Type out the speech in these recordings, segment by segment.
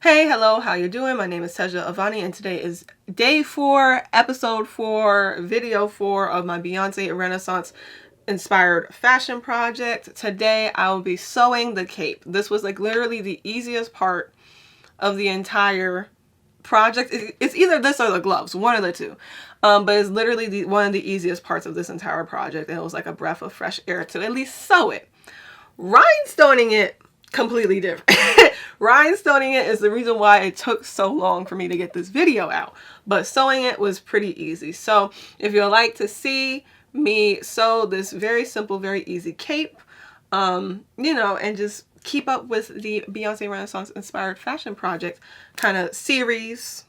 Hey, hello, how you doing? My name is Tehja Avani, and today is day 4, episode 4, video 4 of my Beyonce Renaissance inspired fashion project. Today I will be sewing the cape. This was like literally the easiest part of the entire project. It's either this or the gloves, one of the two. But it's literally one of the easiest parts of this entire project, and it was like a breath of fresh air to at least sew it. Rhinestoning it, completely different. Rhinestoning it is the reason why it took so long for me to get this video out, but sewing it was pretty easy. So if you'd like to see me sew this very simple, very easy cape, and just keep up with the Beyonce Renaissance inspired fashion project kind of series,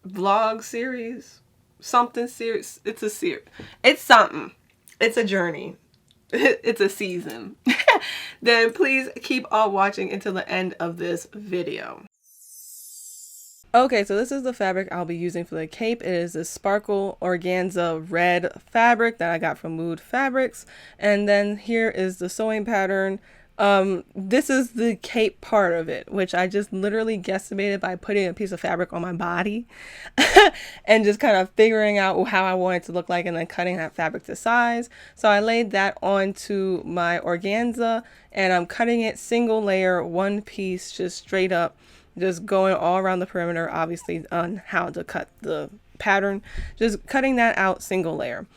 vlog series, something series. It's a series. It's something. It's a journey. It's a season. Then please keep on watching until the end of this video. Okay, so this is the fabric I'll be using for the cape. It is a sparkle organza red fabric that I got from Mood Fabrics. And then here is the sewing pattern. This is the cape part of it, which I just literally guesstimated by putting a piece of fabric on my body and just kind of figuring out how I want it to look like and then cutting that fabric to size. So I laid that onto my organza and I'm cutting it single layer, one piece, just straight up, just going all around the perimeter, obviously on how to cut the pattern, just cutting that out single layer.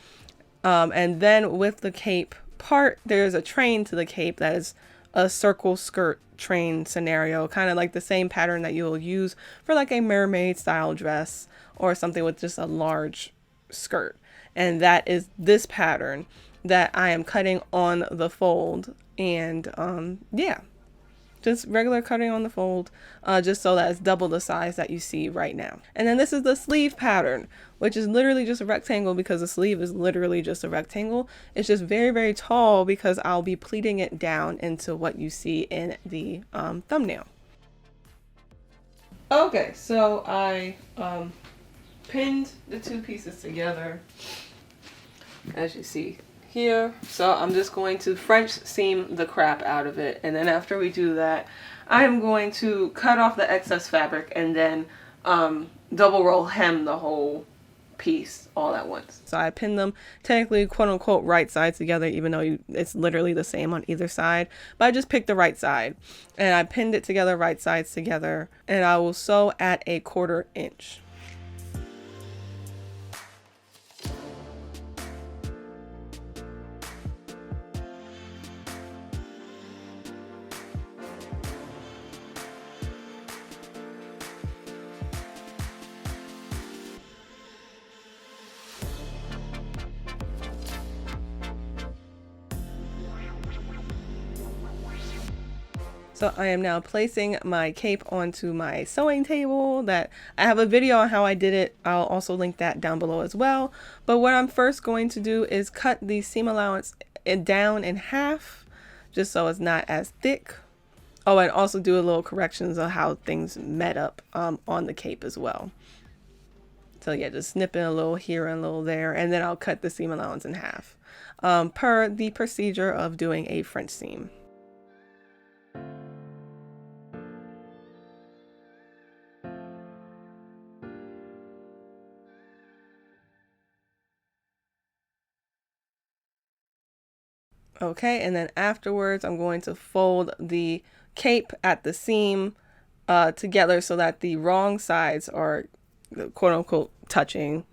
And then with the cape part, there's a train to the cape that is a circle skirt train scenario, kind of like the same pattern that you'll use for like a mermaid style dress or something with just a large skirt. And that is this pattern that I am cutting on the fold. And yeah, just regular cutting on the fold, just so that it's double the size that you see right now. And then this is the sleeve pattern, which is literally just a rectangle because the sleeve is literally just a rectangle. It's just very, very tall because I'll be pleating it down into what you see in the thumbnail. Okay, so I pinned the two pieces together, as you see here. So I'm just going to French seam the crap out of it, and then after we do that, I'm going to cut off the excess fabric and then double roll hem the whole piece all at once. So I pinned them technically quote unquote right sides together, even though it's literally the same on either side, but I just picked the right side and I pinned it together, right sides together, and I will sew at a 1/4 inch. So I am now placing my cape onto my sewing table that I have a video on how I did it. I'll also link that down below as well. But what I'm first going to do is cut the seam allowance down in half, just so it's not as thick. Oh, and also do a little corrections of how things met up on the cape as well. So yeah, just snipping a little here and a little there, and then I'll cut the seam allowance in half per the procedure of doing a French seam. Okay, and then afterwards I'm going to fold the cape at the seam together so that the wrong sides are quote unquote touching,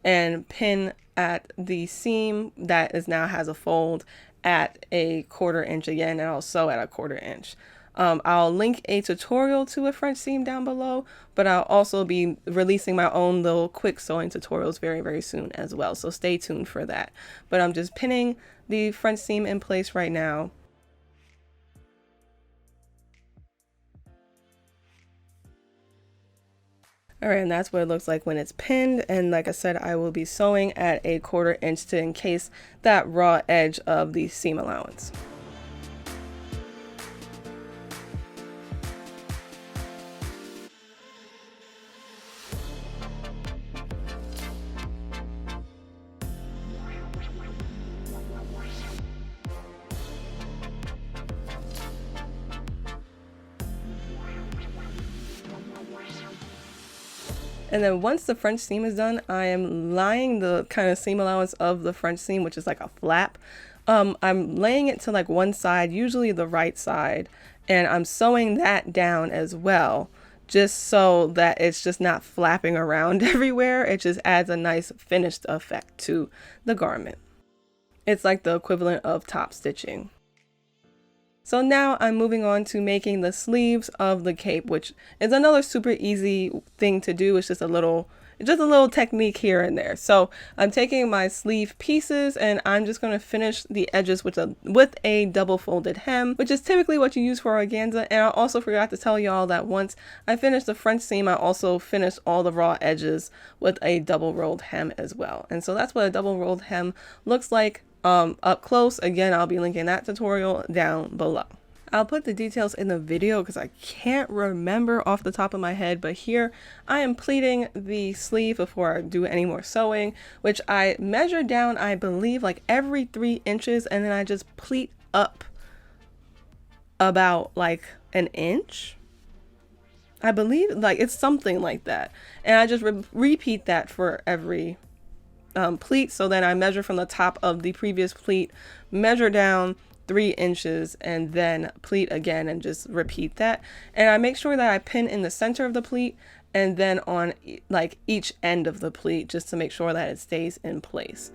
and pin at the seam that is now has a fold at a 1/4 inch again, and I'll sew at a 1/4 inch. I'll link a tutorial to a French seam down below, but I'll also be releasing my own little quick sewing tutorials very, very soon as well. So stay tuned for that. But I'm just pinning the French seam in place right now. All right, and that's what it looks like when it's pinned. And like I said, I will be sewing at a 1/4 inch to encase that raw edge of the seam allowance. And then once the French seam is done, I am lying the kind of seam allowance of the French seam, which is like a flap. I'm laying it to like one side, usually the right side, and I'm sewing that down as well, just so that it's just not flapping around everywhere. It just adds a nice finished effect to the garment. It's like the equivalent of top stitching. So now I'm moving on to making the sleeves of the cape, which is another super easy thing to do. It's just a little technique here and there. So I'm taking my sleeve pieces and I'm just going to finish the edges with a double folded hem, which is typically what you use for organza. And I also forgot to tell y'all that once I finished the French seam, I also finished all the raw edges with a double rolled hem as well. And so that's what a double rolled hem looks like up close. Again, I'll be linking that tutorial down below. I'll put the details in the video because I can't remember off the top of my head, but here I am pleating the sleeve before I do any more sewing, which I measure down, I believe, like every 3 inches, and then I just pleat up about like an inch. I believe like it's something like that. And I just repeat that for every pleat. So then I measure from the top of the previous pleat, measure down 3 inches, and then pleat again and just repeat that. And I make sure that I pin in the center of the pleat and then on like each end of the pleat, just to make sure that it stays in place.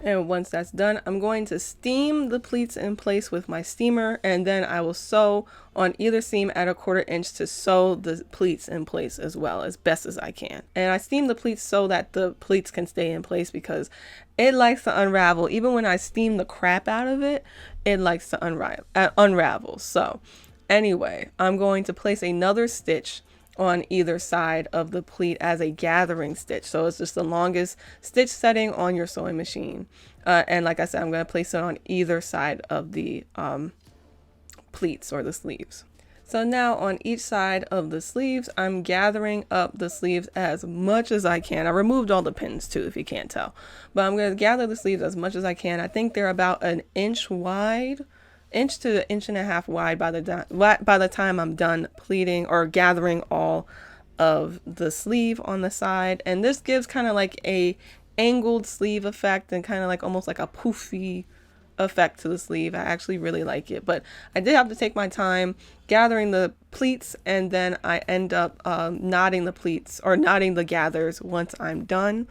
And once that's done, I'm going to steam the pleats in place with my steamer, and then I will sew on either seam at a 1/4 inch to sew the pleats in place as well, as best as I can. And I steam the pleats so that the pleats can stay in place because it likes to unravel. Even when I steam the crap out of it, it likes to unravel. So anyway, I'm going to place another stitch on either side of the pleat as a gathering stitch. So it's just the longest stitch setting on your sewing machine. And like I said, I'm going to place it on either side of the pleats or the sleeves. So now on each side of the sleeves, I'm gathering up the sleeves as much as I can. I removed all the pins too, if you can't tell. But I'm going to gather the sleeves as much as I can. I think they're about an inch wide, inch to 1.5 inches wide by the time I'm done pleating or gathering all of the sleeve on the side. And this gives kind of like a angled sleeve effect and kind of like almost like a poofy effect to the sleeve. I actually really like it, but I did have to take my time gathering the pleats, and then I end up knotting the pleats or knotting the gathers once I'm done.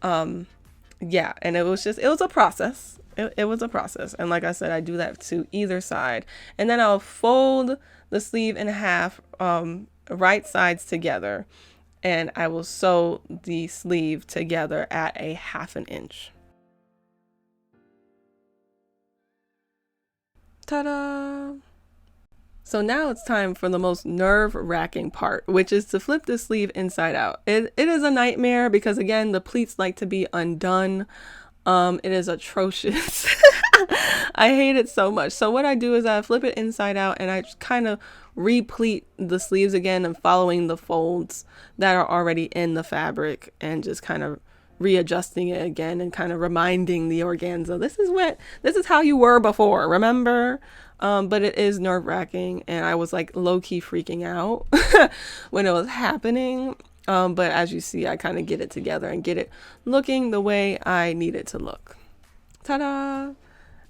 Yeah, and it was a process. It was a process. And like I said, I do that to either side. And then I'll fold the sleeve in half, right sides together. And I will sew the sleeve together at a 1/2 inch. Ta-da! So now it's time for the most nerve-wracking part, which is to flip the sleeve inside out. It is a nightmare because, again, the pleats like to be undone. It is atrocious. I hate it so much. So what I do is I flip it inside out and I just kind of replete the sleeves again and following the folds that are already in the fabric and just kind of readjusting it again and kind of reminding the organza, this is how you were before, remember? But it is nerve-wracking and I was like low-key freaking out when it was happening. But as you see, I kind of get it together and get it looking the way I need it to look. Ta-da!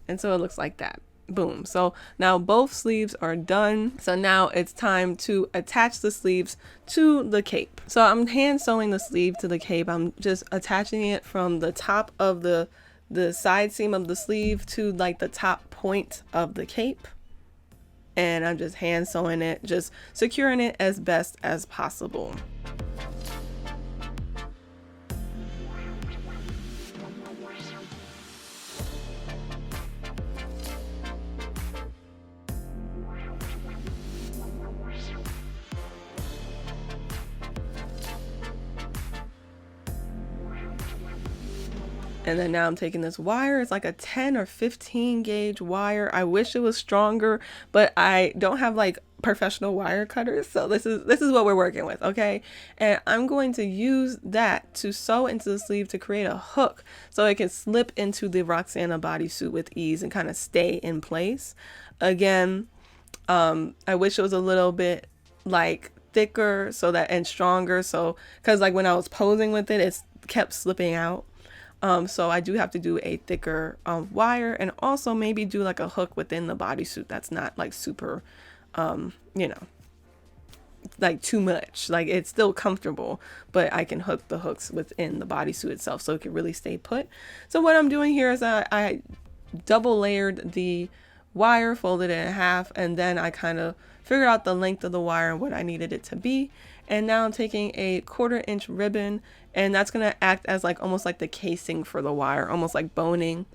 And so it looks like that. Boom. So now both sleeves are done. So now it's time to attach the sleeves to the cape. So I'm hand sewing the sleeve to the cape. I'm just attaching it from the top of the side seam of the sleeve to like the top point of the cape. And I'm just hand sewing it, just securing it as best as possible. And then now I'm taking this wire. It's like a 10 or 15 gauge wire. I wish it was stronger, but I don't have like professional wire cutters. So this is what we're working with, okay? And I'm going to use that to sew into the sleeve to create a hook so it can slip into the Roxanna bodysuit with ease and kind of stay in place. Again, I wish it was a little bit like thicker so that and stronger. So, cause like when I was posing with it, it's kept slipping out. So I do have to do a thicker wire and also maybe do like a hook within the bodysuit that's not like super, you know, like too much. Like it's still comfortable, but I can hook the hooks within the bodysuit itself so it can really stay put. So what I'm doing here is I double layered the wire, folded it in half, and then I kind of figured out the length of the wire and what I needed it to be. And now I'm taking a 1/4 inch ribbon and that's going to act as like almost like the casing for the wire, almost like boning,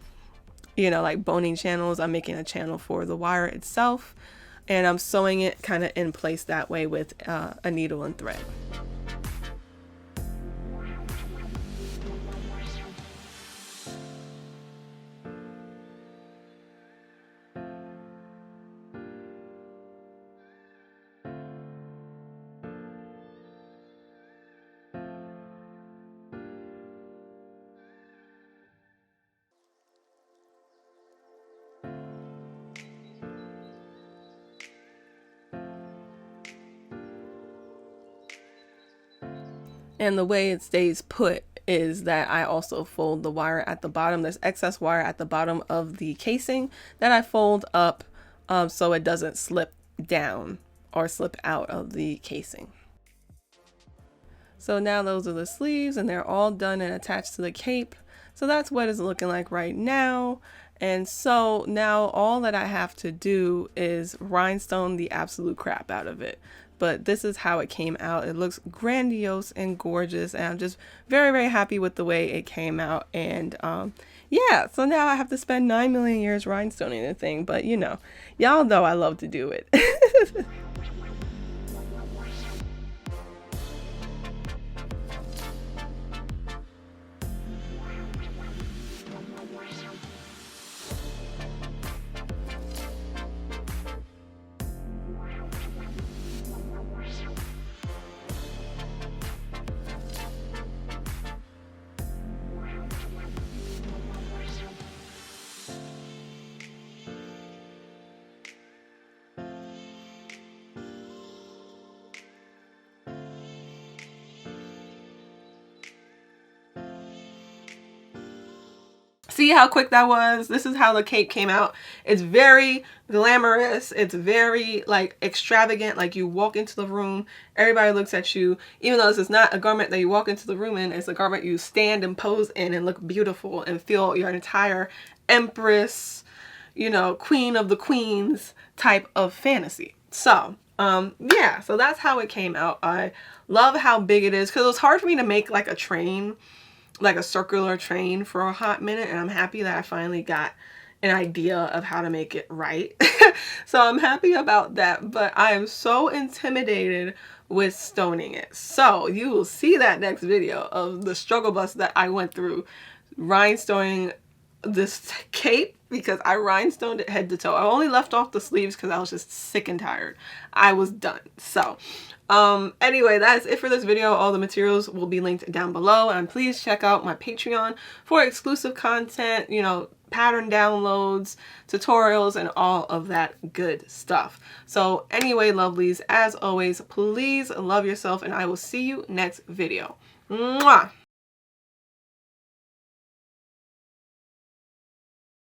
you know, like boning channels. I'm making a channel for the wire itself and I'm sewing it kind of in place that way with a needle and thread. And the way it stays put is that I also fold the wire at the bottom. There's excess wire at the bottom of the casing that I fold up so it doesn't slip down or slip out of the casing. So now those are the sleeves and they're all done and attached to the cape. So that's what it's looking like right now. And so now all that I have to do is rhinestone the absolute crap out of it. But this is how it came out. It looks grandiose and gorgeous. And I'm just very, very happy with the way it came out. And yeah, so now I have to spend 9 million years rhinestoning the thing. But you know, y'all know I love to do it. See how quick that was? This is how the cape came out. It's very glamorous. It's very like extravagant. Like you walk into the room, everybody looks at you. Even though this is not a garment that you walk into the room in, it's a garment you stand and pose in and look beautiful and feel your entire empress, you know, queen of the queens type of fantasy. So yeah, so that's how it came out. I love how big it is because it was hard for me to make like a train, like a circular train for a hot minute, and I'm happy that I finally got an idea of how to make it right. So I'm happy about that, but I am so intimidated with stoning it. So you will see that next video of the struggle bus that I went through rhinestoning this cape because I rhinestoned it head to toe. I only left off the sleeves because I was just sick and tired. I was done. So anyway, that's it for this video. All the materials will be linked down below, and please check out my Patreon for exclusive content, you know, pattern downloads, tutorials, and all of that good stuff. So anyway, lovelies, as always, please love yourself, and I will see you next video. Mwah!